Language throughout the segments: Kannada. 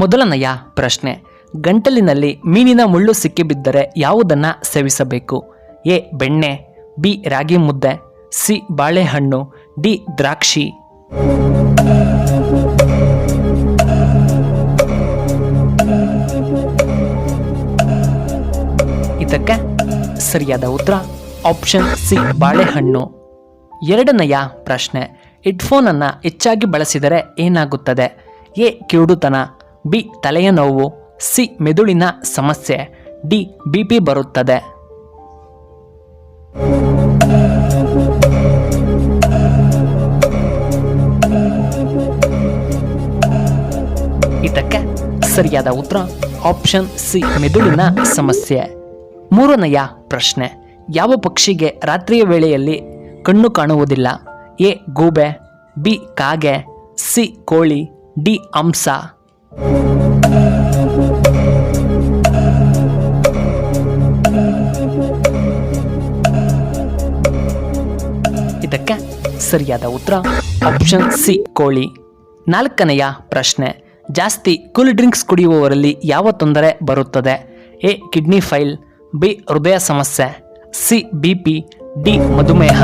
ಮೊದಲನೆಯ ಪ್ರಶ್ನೆ, ಗಂಟಲಿನಲ್ಲಿ ಮೀನಿನ ಮುಳ್ಳು ಸಿಕ್ಕಿಬಿದ್ದರೆ ಯಾವುದನ್ನು ಸೇವಿಸಬೇಕು? ಎ ಬೆಣ್ಣೆ, ಬಿ ರಾಗಿ ಮುದ್ದೆ, ಸಿ ಬಾಳೆಹಣ್ಣು, ಡಿ ದ್ರಾಕ್ಷಿ. ಇದಕ್ಕೆ ಸರಿಯಾದ ಉತ್ತರ ಆಪ್ಷನ್ ಸಿ ಬಾಳೆಹಣ್ಣು. ಎರಡನೆಯ ಪ್ರಶ್ನೆ, ಹೆಡ್ಫೋನನ್ನು ಹೆಚ್ಚಾಗಿ ಬಳಸಿದರೆ ಏನಾಗುತ್ತದೆ? ಎ ಕಿವುಡುತನ, ಬಿ ತಲೆಯ ನೋವು, ಸಿ ಮೆದುಳಿನ ಸಮಸ್ಯೆ, ಡಿ BP ಬರುತ್ತದೆ. ಇದಕ್ಕೆ ಸರಿಯಾದ ಉತ್ತರ ಆಪ್ಷನ್ ಸಿ ಮೆದುಳಿನ ಸಮಸ್ಯೆ. ಮೂರನೆಯ ಪ್ರಶ್ನೆ, ಯಾವ ಪಕ್ಷಿಗೆ ರಾತ್ರಿಯ ವೇಳೆಯಲ್ಲಿ ಕಣ್ಣು ಕಾಣುವುದಿಲ್ಲ? ಎ ಗೂಬೆ, ಬಿ ಕಾಗೆ, ಸಿ ಕೋಳಿ, ಡಿ ಹಂಸ. ಇದಕ್ಕೆ ಸರಿಯಾದ ಉತ್ತರ ಆಪ್ಷನ್ ಸಿ ಕೋಳಿ. ನಾಲ್ಕನೆಯ ಪ್ರಶ್ನೆ, ಜಾಸ್ತಿ ಕೂಲ್ ಡ್ರಿಂಕ್ಸ್ ಕುಡಿಯುವವರಲ್ಲಿ ಯಾವ ತೊಂದರೆ ಬರುತ್ತದೆ? ಎ ಕಿಡ್ನಿ ಫೈಲ್, ಬಿ ಹೃದಯ ಸಮಸ್ಯೆ, ಸಿ BP, ಡಿ ಮಧುಮೇಹ.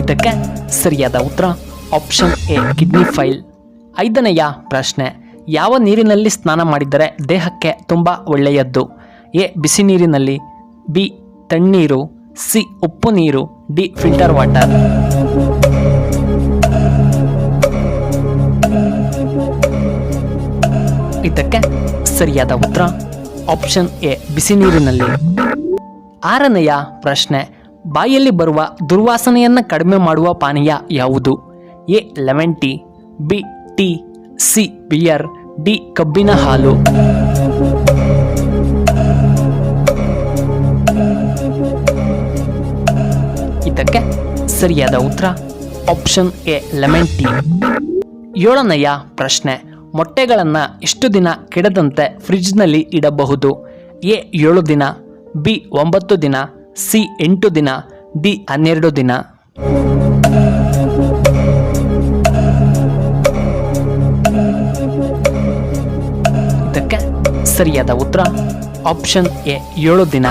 ಇದಕ್ಕೆ ಸರಿಯಾದ ಉತ್ತರ ಆಪ್ಷನ್ ಎ ಕಿಡ್ನಿ ಫೈಲ್. ಐದನೆಯ ಪ್ರಶ್ನೆ, ಯಾವ ನೀರಿನಲ್ಲಿ ಸ್ನಾನ ಮಾಡಿದರೆ ದೇಹಕ್ಕೆ ತುಂಬ ಒಳ್ಳೆಯದ್ದು? ಎ ಬಿಸಿ ನೀರಿನಲ್ಲಿ, ಬಿ ತಣ್ಣೀರು, ಸಿ ಉಪ್ಪು ನೀರು, ಡಿ ಫಿಲ್ಟರ್ ವಾಟರ್. ಇದಕ್ಕೆ ಸರಿಯಾದ ಉತ್ತರ ಆಪ್ಷನ್ ಎ ಬಿಸಿ ನೀರಿನಲ್ಲಿ. ಆರನೆಯ ಪ್ರಶ್ನೆ, ಬಾಯಲ್ಲಿ ಬರುವ ದುರ್ವಾಸನೆಯನ್ನು ಕಡಿಮೆ ಮಾಡುವ ಪಾನೀಯ ಯಾವುದು? A lemon tea, B tea, C beer, D ಕಬ್ಬಿನ ಹಾಲು. ಇದಕ್ಕೆ ಸರಿಯಾದ ಉತ್ತರ ಆಪ್ಷನ್ ಎ ಲೆಮನ್ ಟೀ. ಏಳನೆಯ ಪ್ರಶ್ನೆ, ಮೊಟ್ಟೆಗಳನ್ನು ಎಷ್ಟು ದಿನ ಕೆಡದಂತೆ ಫ್ರಿಡ್ಜ್ನಲ್ಲಿ ಇಡಬಹುದು? ಎ 7 ದಿನ, ಬಿ 9 ದಿನ, ಸಿ 8 ದಿನ, ಡಿ 12 ದಿನ. ಇದಕ್ಕೆ ಸರಿಯಾದ ಉತ್ತರ ಆಪ್ಷನ್ ಎ 7 ದಿನ.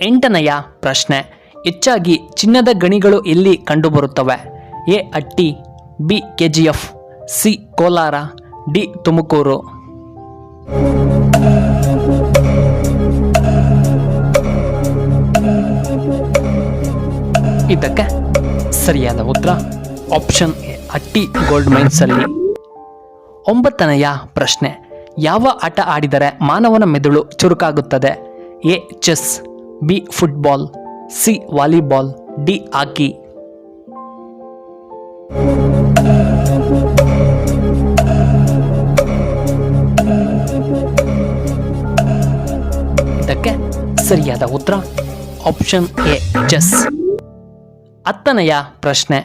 ಎಂಟನೆಯ ಪ್ರಶ್ನೆ, ಹೆಚ್ಚಾಗಿ ಚಿನ್ನದ ಗಣಿಗಳು ಎಲ್ಲಿ ಕಂಡುಬರುತ್ತವೆ? A Hatti, B KGF, C Kolar, D Tumakuru. ಇದಕ್ಕೆ ಸರಿಯಾದ ಉತ್ತರ option A Hatti gold mines ಅಲ್ಲಿ. ಒಂಬತ್ತನೆಯ ಪ್ರಶ್ನೆ, ಯಾವ ಆಟ ಆಡಿದರೆ ಮಾನವನ ಮೆದುಳು ಚುರುಕಾಗುತ್ತದೆ? A chess, B football, C volleyball, D hockey. ಇದಕ್ಕೆ ಸರಿಯಾದ ಉತ್ತರ ಆಪ್ಷನ್ ಎ ಚೆಸ್. ಹತ್ತನೆಯ ಪ್ರಶ್ನೆ,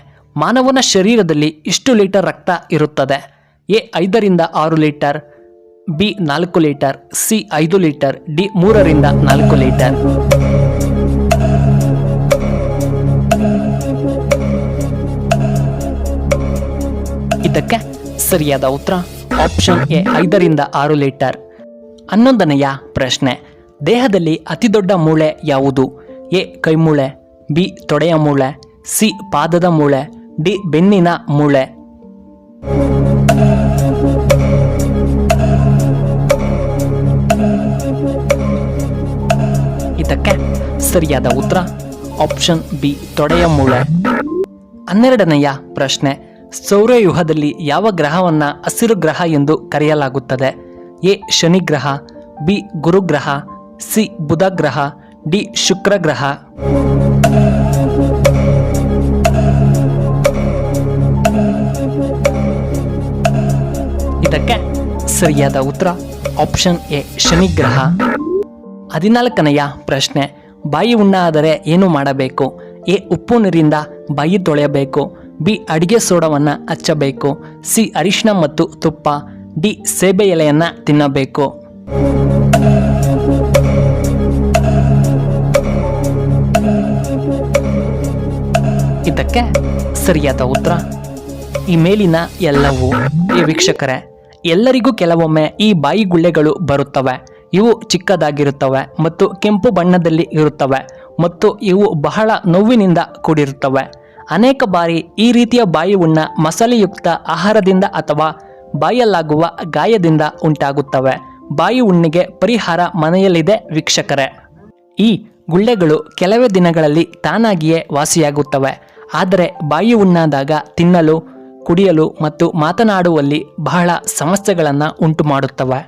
ಮಾನವನ ಶರೀರದಲ್ಲಿ ಎಷ್ಟು ಲೀಟರ್ ರಕ್ತ ಇರುತ್ತದೆ? ಎ 5 ರಿಂದ 6 litre, B 4 litre, C 5 litre, D 3 ರಿಂದ 4 ಲೀಟರ್. ಇದಕ್ಕೆ ಸರಿಯಾದ ಉತ್ತರ ಆಪ್ಷನ್ ಎ 5 ರಿಂದ 6 ಲೀಟರ್. 11ನೆಯ ಪ್ರಶ್ನೆ, ದೇಹದಲ್ಲಿ ಅತಿ ದೊಡ್ಡ ಮೂಳೆ ಯಾವುದು? ಎ ಕೈಮೂಳೆ, ಬಿ ತೊಡೆಯ ಮೂಳೆ, ಸಿ ಪಾದದ ಮೂಳೆ, ಡಿ ಬೆನ್ನಿನ ಮೂಳೆ. ಇದಕ್ಕೆ ಸರಿಯಾದ ಉತ್ತರ ಆಪ್ಷನ್ ಬಿ ತೊಡೆಯ ಮೂಳೆ. 12ನೆಯ ಪ್ರಶ್ನೆ, ಸೌರವ್ಯೂಹದಲ್ಲಿ ಯಾವ ಗ್ರಹವನ್ನು ಹಸಿರು ಗ್ರಹ ಎಂದು ಕರೆಯಲಾಗುತ್ತದೆ? ಎ ಶನಿ ಗ್ರಹ, ಬಿ ಗುರುಗ್ರಹ, ಸಿ ಬುಧ ಗ್ರಹ, ಡಿ ಶುಕ್ರ ಗ್ರಹ. ಇದಕ್ಕೆ ಸರಿಯಾದ ಉತ್ತರ ಆಪ್ಷನ್ ಎ ಶನಿ ಗ್ರಹ. 14ನೆಯ ಪ್ರಶ್ನೆ, ಬಾಯಿ ಹುಣ್ಣಾದರೆ ಏನು ಮಾಡಬೇಕು? ಎ ಉಪ್ಪು ನೀರಿಂದ ಬಾಯಿ ತೊಳೆಯಬೇಕು, ಬಿ ಅಡಿಗೆ ಸೋಡವನ್ನು ಹಚ್ಚಬೇಕು, ಸಿ ಅರಿಶಿನ ಮತ್ತು ತುಪ್ಪ, ಡಿ ಸೇಬೆ ಎಲೆಯನ್ನು ತಿನ್ನಬೇಕು. ಇದಕ್ಕೆ ಸರಿಯಾದ ಉತ್ತರ ಈ ಮೇಲಿನ ಎಲ್ಲವೂ. ವೀಕ್ಷಕರೇ, ಎಲ್ಲರಿಗೂ ಕೆಲವೊಮ್ಮೆ ಈ ಬಾಯಿ ಗುಳ್ಳೆಗಳು ಬರುತ್ತವೆ. ಇವು ಚಿಕ್ಕದಾಗಿರುತ್ತವೆ ಮತ್ತು ಕೆಂಪು ಬಣ್ಣದಲ್ಲಿ ಇರುತ್ತವೆ ಮತ್ತು ಇವು ಬಹಳ ನೋವಿನಿಂದ ಕೂಡಿರುತ್ತವೆ. ಅನೇಕ ಬಾರಿ ಈ ರೀತಿಯ ಬಾಯಿ ಹುಣ್ಣ ಮಸಾಲೆಯುಕ್ತ ಆಹಾರದಿಂದ ಅಥವಾ ಬಾಯಲ್ಲಾಗುವ ಗಾಯದಿಂದ ಉಂಟಾಗುತ್ತವೆ. ಬಾಯಿ ಹುಣ್ಣಿಗೆ ಪರಿಹಾರ ಮನೆಯಲ್ಲಿದೆ ವೀಕ್ಷಕರೇ. ಈ ಗುಳ್ಳೆಗಳು ಕೆಲವೇ ದಿನಗಳಲ್ಲಿ ತಾನಾಗಿಯೇ ವಾಸಿಯಾಗುತ್ತವೆ. ಆದರೆ ಬಾಯಿ ಹುಣ್ಣಾದಾಗ ತಿನ್ನಲು, ಕುಡಿಯಲು ಮತ್ತು ಮಾತನಾಡುವಲ್ಲಿ ಬಹಳ ಸಮಸ್ಯೆಗಳನ್ನು ಉಂಟು ಮಾಡುತ್ತವೆ.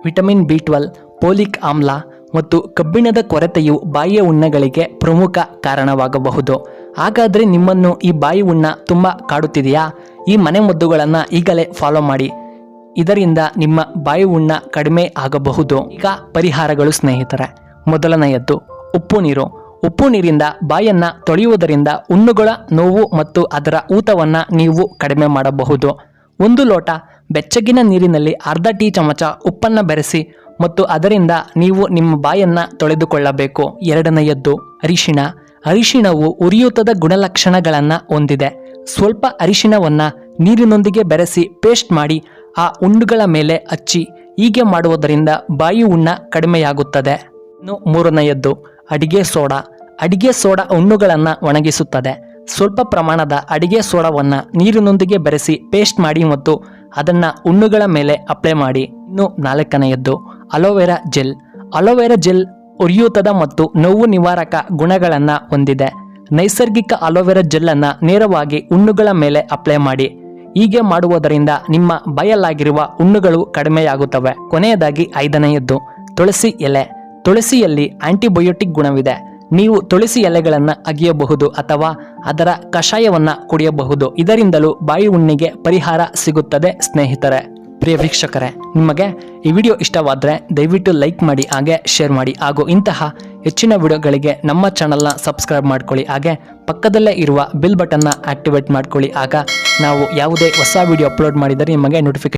ವಿಟಮಿನ್ B12, ಫೋಲಿಕ್ ಆಮ್ಲ ಮತ್ತು ಕಬ್ಬಿಣದ ಕೊರತೆಯು ಬಾಯಿಯ ಹುಣ್ಣಗಳಿಗೆ ಪ್ರಮುಖ ಕಾರಣವಾಗಬಹುದು. ಹಾಗಾದರೆ ನಿಮ್ಮನ್ನು ಈ ಬಾಯಿ ಹುಣ್ಣ ತುಂಬ ಕಾಡುತ್ತಿದೆಯಾ? ಈ ಮನೆಮದ್ದುಗಳನ್ನು ಈಗಲೇ ಫಾಲೋ ಮಾಡಿ. ಇದರಿಂದ ನಿಮ್ಮ ಬಾಯಿ ಹುಣ್ಣ ಕಡಿಮೆ ಆಗಬಹುದು. ಈಗ ಪರಿಹಾರಗಳು ಸ್ನೇಹಿತರೆ. ಮೊದಲನೆಯದ್ದು ಉಪ್ಪು ನೀರು. ಉಪ್ಪು ನೀರಿಂದ ಬಾಯನ್ನು ತೊಳೆಯುವುದರಿಂದ ಹುಣ್ಣುಗಳ ನೋವು ಮತ್ತು ಅದರ ಊತವನ್ನು ನೀವು ಕಡಿಮೆ ಮಾಡಬಹುದು. 1 ಲೋಟ ಬೆಚ್ಚಗಿನ ನೀರಿನಲ್ಲಿ ಅರ್ಧ ಟೀ ಚಮಚ ಉಪ್ಪನ್ನು ಬೆರೆಸಿ ಮತ್ತು ಅದರಿಂದ ನೀವು ನಿಮ್ಮ ಬಾಯನ್ನು ತೊಳೆದುಕೊಳ್ಳಬೇಕು. ಎರಡನೆಯದ್ದು ಅರಿಶಿಣ. ಅರಿಶಿಣವು ಉರಿಯೂತದ ಗುಣಲಕ್ಷಣಗಳನ್ನು ಹೊಂದಿದೆ. ಸ್ವಲ್ಪ ಅರಿಶಿಣವನ್ನು ನೀರಿನೊಂದಿಗೆ ಬೆರೆಸಿ ಪೇಸ್ಟ್ ಮಾಡಿ ಆ ಹುಣ್ಣುಗಳ ಮೇಲೆ ಹಚ್ಚಿ. ಹೀಗೆ ಮಾಡುವುದರಿಂದ ಬಾಯಿ ಹುಣ್ಣ ಕಡಿಮೆಯಾಗುತ್ತದೆ. ಇನ್ನು ಮೂರನೆಯದ್ದು ಅಡಿಗೆ ಸೋಡಾ. ಅಡಿಗೆ ಸೋಡಾ ಹುಣ್ಣುಗಳನ್ನು ಒಣಗಿಸುತ್ತದೆ. ಸ್ವಲ್ಪ ಪ್ರಮಾಣದ ಅಡಿಗೆ ಸೋಡಾವನ್ನು ನೀರಿನೊಂದಿಗೆ ಬೆರೆಸಿ ಪೇಸ್ಟ್ ಮಾಡಿ ಮತ್ತು ಅದನ್ನು ಹುಣ್ಣುಗಳ ಮೇಲೆ ಅಪ್ಲೈ ಮಾಡಿ. ಇನ್ನು ನಾಲ್ಕನೆಯದ್ದು ಅಲೋವೆರಾ ಜೆಲ್. ಅಲೋವೆರಾ ಜೆಲ್ ಉರಿಯೂತದ ಮತ್ತು ನೋವು ನಿವಾರಕ ಗುಣಗಳನ್ನು ಹೊಂದಿದೆ. ನೈಸರ್ಗಿಕ ಅಲೋವೆರಾ ಜೆಲ್ಲನ್ನು ನೇರವಾಗಿ ಹುಣ್ಣುಗಳ ಮೇಲೆ ಅಪ್ಲೈ ಮಾಡಿ. ಹೀಗೆ ಮಾಡುವುದರಿಂದ ನಿಮ್ಮ ಬಾಯಲ್ಲಾಗಿರುವ ಹುಣ್ಣುಗಳು ಕಡಿಮೆಯಾಗುತ್ತವೆ. ಕೊನೆಯದಾಗಿ 5ನೆಯದ್ದು ತುಳಸಿ ಎಲೆ. ತುಳಸಿಯಲ್ಲಿ ಆಂಟಿಬಯೋಟಿಕ್ ಗುಣವಿದೆ. ನೀವು ತುಳಸಿ ಎಲೆಗಳನ್ನು ಅಗಿಯಬಹುದು ಅಥವಾ ಅದರ ಕಷಾಯವನ್ನು ಕುಡಿಯಬಹುದು. ಇದರಿಂದಲೂ ಬಾಯಿ ಹುಣ್ಣಿಗೆ ಪರಿಹಾರ ಸಿಗುತ್ತದೆ ಸ್ನೇಹಿತರೆ. ಪ್ರಿಯ ವೀಕ್ಷಕರೇ, ನಿಮಗೆ ಈ ವಿಡಿಯೋ ಇಷ್ಟವಾದರೆ ದಯವಿಟ್ಟು ಲೈಕ್ ಮಾಡಿ, ಹಾಗೆ ಶೇರ್ ಮಾಡಿ. ಹಾಗೂ ಇಂತಹ ಹೆಚ್ಚಿನ ವಿಡಿಯೋಗಳಿಗೆ ನಮ್ಮ ಚಾನಲ್ನ ಸಬ್ಸ್ಕ್ರೈಬ್ ಮಾಡ್ಕೊಳ್ಳಿ. ಹಾಗೆ ಪಕ್ಕದಲ್ಲೇ ಇರುವ ಬೆಲ್ ಬಟನ್ನ ಆಕ್ಟಿವೇಟ್ ಮಾಡ್ಕೊಳ್ಳಿ. ಆಗ ನಾವು ಯಾವುದೇ ಹೊಸ ವಿಡಿಯೋ ಅಪ್ಲೋಡ್ ಮಾಡಿದರೆ ನಿಮಗೆ ನೋಟಿಫಿಕೇಶನ್